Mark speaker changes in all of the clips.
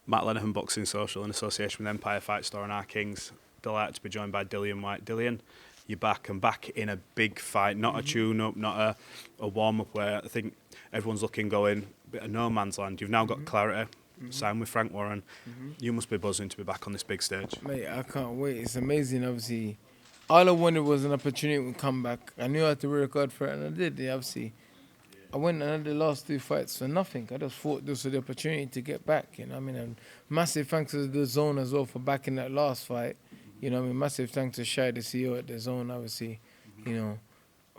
Speaker 1: Matt Lenihan Boxing Social in association with Empire Fight Store and Our Kings. Delighted to be joined by Dillian Whyte. Dillian, you're back and back in a big fight, not a tune-up, not a warm-up where I think everyone's looking going, bit of no man's land. You've now got clarity, signed with Frank Warren. You must be buzzing to be back on this big stage.
Speaker 2: Mate, I can't wait. It's amazing, obviously. All I wanted was an opportunity to come back. I knew I had to work hard for it, and I did, obviously. I went and had the last 2 fights for nothing. I just fought this for the opportunity to get back, you know what I mean? And massive thanks to the Zone as well for backing that last fight. You know what I mean? Massive thanks to Shai, the CEO at the Zone, obviously, you know,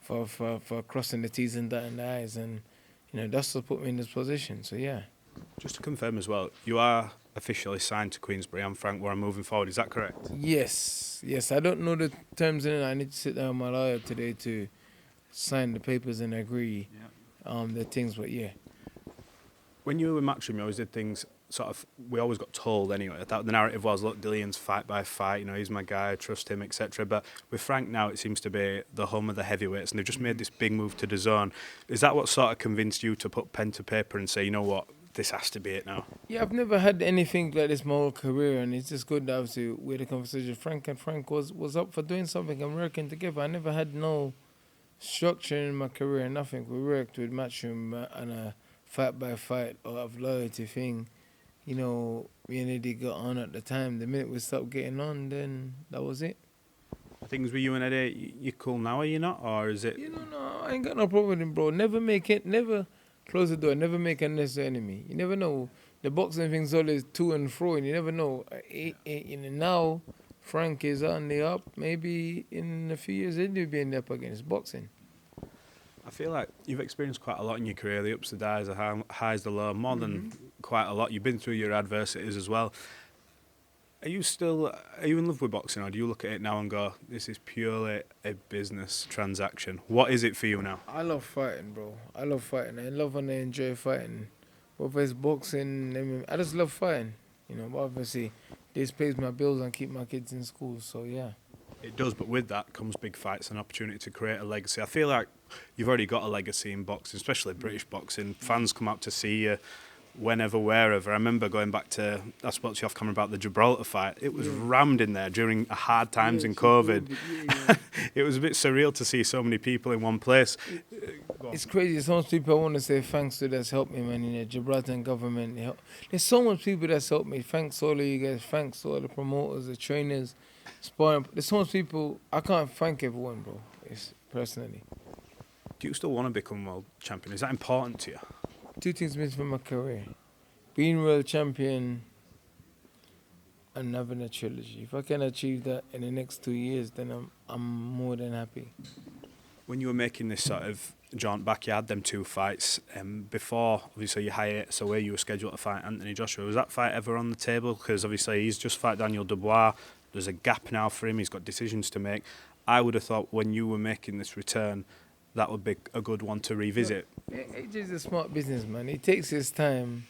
Speaker 2: for crossing the T's and dotting the I's. And, you know, that's what put me in this position. So, yeah.
Speaker 1: Just to confirm as well, you are officially signed to Queensberry and Frank Warren moving forward, is that correct?
Speaker 2: Yes. I don't know the terms in it. I need to sit down with my lawyer today to sign the papers and agree the things, but yeah.
Speaker 1: When you were in Matchroom, you always did things we always got told anyway, that the narrative was, look, Dillian's fight by fight, you know, he's my guy, I trust him, etc. But with Frank now, it seems to be the home of the heavyweights, and they've just made this big move to the Zone. Is that what sort of convinced you to put pen to paper and say, you know what, this has to be it now?
Speaker 2: Yeah, I've never had anything like this my whole career, and it's just good that obviously with the conversation, Frank was up for doing something and working together. I never had no structure in my career, nothing. We worked with Matchroom on a fight by fight or of loyalty thing. You know, me and Eddie got on at the time. The minute we stopped getting on, then that was it.
Speaker 1: Things with you and Eddie, you cool now, are you not? Or is it?
Speaker 2: You know, no, I ain't got no problem with him, bro. Never close the door, never make a necessary enemy. You never know. The boxing thing's always to and fro, and you never know. You know, now, Frank is on the up. Maybe in a few years, Eddie will be in the up against boxing.
Speaker 1: I feel like you've experienced quite a lot in your career, the ups, the downs, the highs, the lows, more than quite a lot. You've been through your adversities as well. Are you in love with boxing, or do you look at it now and go, this is purely a business transaction? What is it for you now?
Speaker 2: I love fighting, bro. I love fighting. I love and I enjoy fighting. Whether it's boxing, I just love fighting. You know, but obviously, this pays my bills and keep my kids in school, so yeah.
Speaker 1: It does, but with that comes big fights and opportunity to create a legacy. I feel like you've already got a legacy in boxing, especially British boxing. Fans come out to see you whenever, wherever. I remember going back to, I spoke to you off camera about the Gibraltar fight. It was rammed in there during hard times in COVID. It was a bit surreal to see so many people in one place.
Speaker 2: It's crazy. So much people I want to say thanks to that's helped me, man. You know, Gibraltar government. There's so much people that's helped me. Thanks to all of you guys. Thanks to all the promoters, the trainers, sparring. There's so much people. I can't thank everyone, bro. It's personally.
Speaker 1: Do you still want to become world champion? Is that important to you?
Speaker 2: 2 things missing from my career: being world champion and having a trilogy. If I can achieve that in the next 2 years, then I'm more than happy.
Speaker 1: When you were making this sort of jaunt back, you had them 2 fights. Before, obviously, you hiatus away, you were scheduled to fight Anthony Joshua. Was that fight ever on the table? Because obviously he's just fought Daniel Dubois. There's a gap now for him. He's got decisions to make. I would have thought when you were making this return, that would be a good one to revisit.
Speaker 2: AJ's a smart businessman. He takes his time.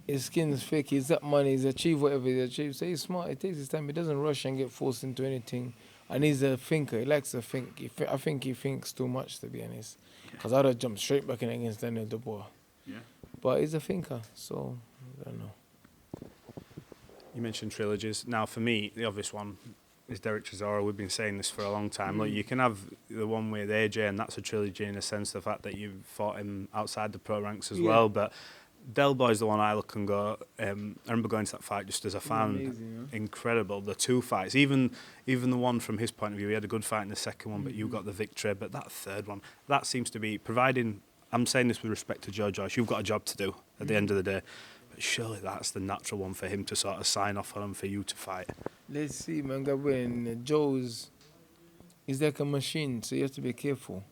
Speaker 2: His skin's thick. He's got money. He's achieved whatever he's achieved. So he's smart. He takes his time. He doesn't rush and get forced into anything. And he's a thinker. He likes to think. I think he thinks too much, to be honest. Because I'd have jumped straight back in against Daniel Dubois. Yeah. But he's a thinker. So, I don't know.
Speaker 1: You mentioned trilogies. Now, for me, the obvious one is Derek Chisora. We've been saying this for a long time. Look, you can have the one with AJ, and that's a trilogy in a sense, the fact that you've fought him outside the pro ranks as well. But Del Boy's the one I look and go, I remember going to that fight just as a fan. Amazing, incredible. The 2 fights, even the one from his point of view, he had a good fight in the second one, but you got the victory. But that third one, that seems to be providing, I'm saying this with respect to Joe Joyce, you've got a job to do at the end of the day. But surely that's the natural one for him to sort of sign off on and for you to fight.
Speaker 2: Let's see, man. When Joe's, he's like a machine, so you have to be careful.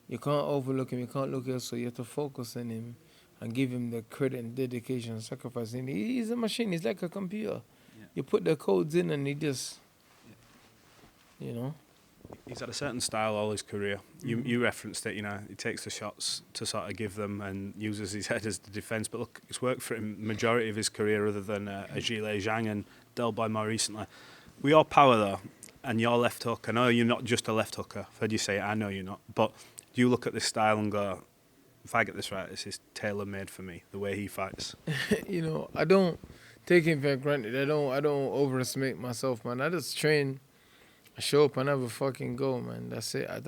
Speaker 2: You can't overlook him. You can't look elsewhere. You have to focus on him and give him the credit and dedication and sacrifice. And he's a machine. He's like a computer. Yeah. You put the codes in and he just, you know.
Speaker 1: He's had a certain style all his career. You referenced it, you know, he takes the shots to sort of give them and uses his head as the defence. But look, it's worked for him majority of his career other than a Zhile Zhang and Del Boy more recently. With your power, though, and your left hook, I know you're not just a left hooker. I've heard you say it, I know you're not. But do you look at this style and go, if I get this right, this is tailor-made for me, the way he fights.
Speaker 2: You know, I don't take it for granted. I don't overestimate myself, man. I just train, I show up and have a fucking go, man. That's it. I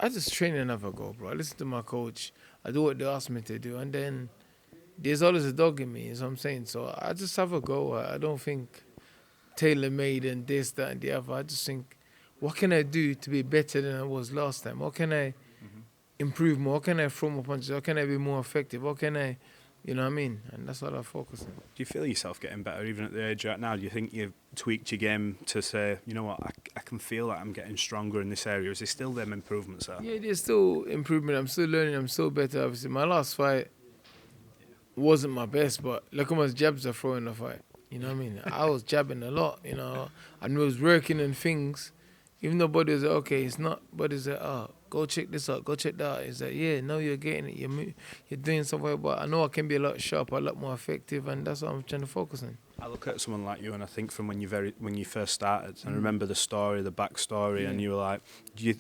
Speaker 2: just train and have a go, bro. I listen to my coach. I do what they ask me to do, and then there's always a dog in me, is what I'm saying. So I just have a go. I don't think tailor-made and this, that, and the other. I just think, what can I do to be better than I was last time? What can I improve more? What can I throw more punches? How can I be more effective? What can I, you know what I mean? And that's what I focus on.
Speaker 1: Do you feel yourself getting better even at the age you're at now? Do you think you've tweaked your game to say, you know what, I can feel that I'm getting stronger in this area? Is there still them improvements there?
Speaker 2: Yeah, there's still improvement. I'm still learning. I'm still better. Obviously, my last fight wasn't my best, but look how much jabs I throw in the fight. You know what I mean? I was jabbing a lot, you know. I was working and things. Even though body was like, okay, it's not, body's like, oh, go check this out, go check that out. It's like, yeah, no, you're getting it, you're doing something, but I know I can be a lot sharper, a lot more effective, and that's what I'm trying to focus on.
Speaker 1: I look at someone like you, and I think from when you first started, and I remember the story, the backstory, and you were like, do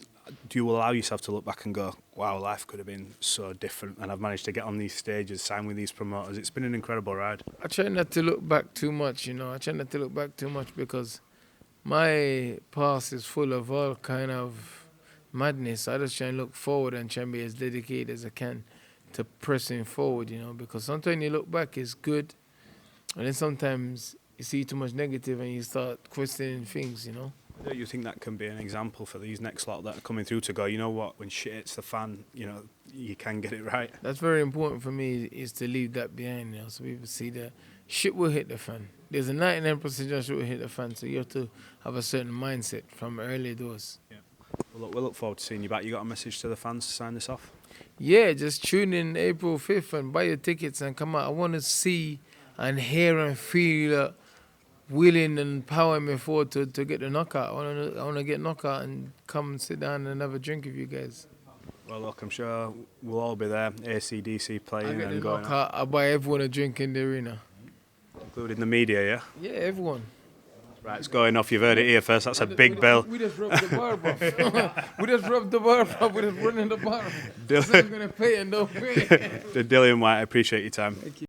Speaker 1: you allow yourself to look back and go, wow, life could have been so different, and I've managed to get on these stages, sign with these promoters. It's been an incredible ride.
Speaker 2: I try not to look back too much, you know. I try not to look back too much because my past is full of all kind of madness. I just try and look forward and try and be as dedicated as I can to pressing forward, you know, because sometimes you look back, it's good, and then sometimes you see too much negative and you start questioning things, you know.
Speaker 1: Do you think that can be an example for these next lot that are coming through to go, you know what, when shit hits the fan, you know, you can get it right?
Speaker 2: That's very important for me, is to leave that behind, you know, so people see that shit will hit the fan. There's a 99% chance shit will hit the fan, so you have to have a certain mindset from early doors.
Speaker 1: Yeah. Well, we'll look forward to seeing you back. You got a message to the fans to sign this off?
Speaker 2: Yeah, just tune in April 5th and buy your tickets and come out. I want to see and hear and feel willing and power me forward to get the knockout. I want to get knockout and come and sit down and have a drink with you guys.
Speaker 1: Well, look, I'm sure we'll all be there. AC/DC playing and going
Speaker 2: knockout. I buy everyone a drink in the arena.
Speaker 1: Including the media, yeah?
Speaker 2: Yeah, everyone.
Speaker 1: Right, it's going off. You've heard it here first. That's a big bell.
Speaker 2: We just rubbed the bar, bro. We just rubbed the bar, bro. We just running the bar. So I'm going to pay and don't pay.
Speaker 1: Dillian Whyte, I appreciate your time.
Speaker 2: Thank you.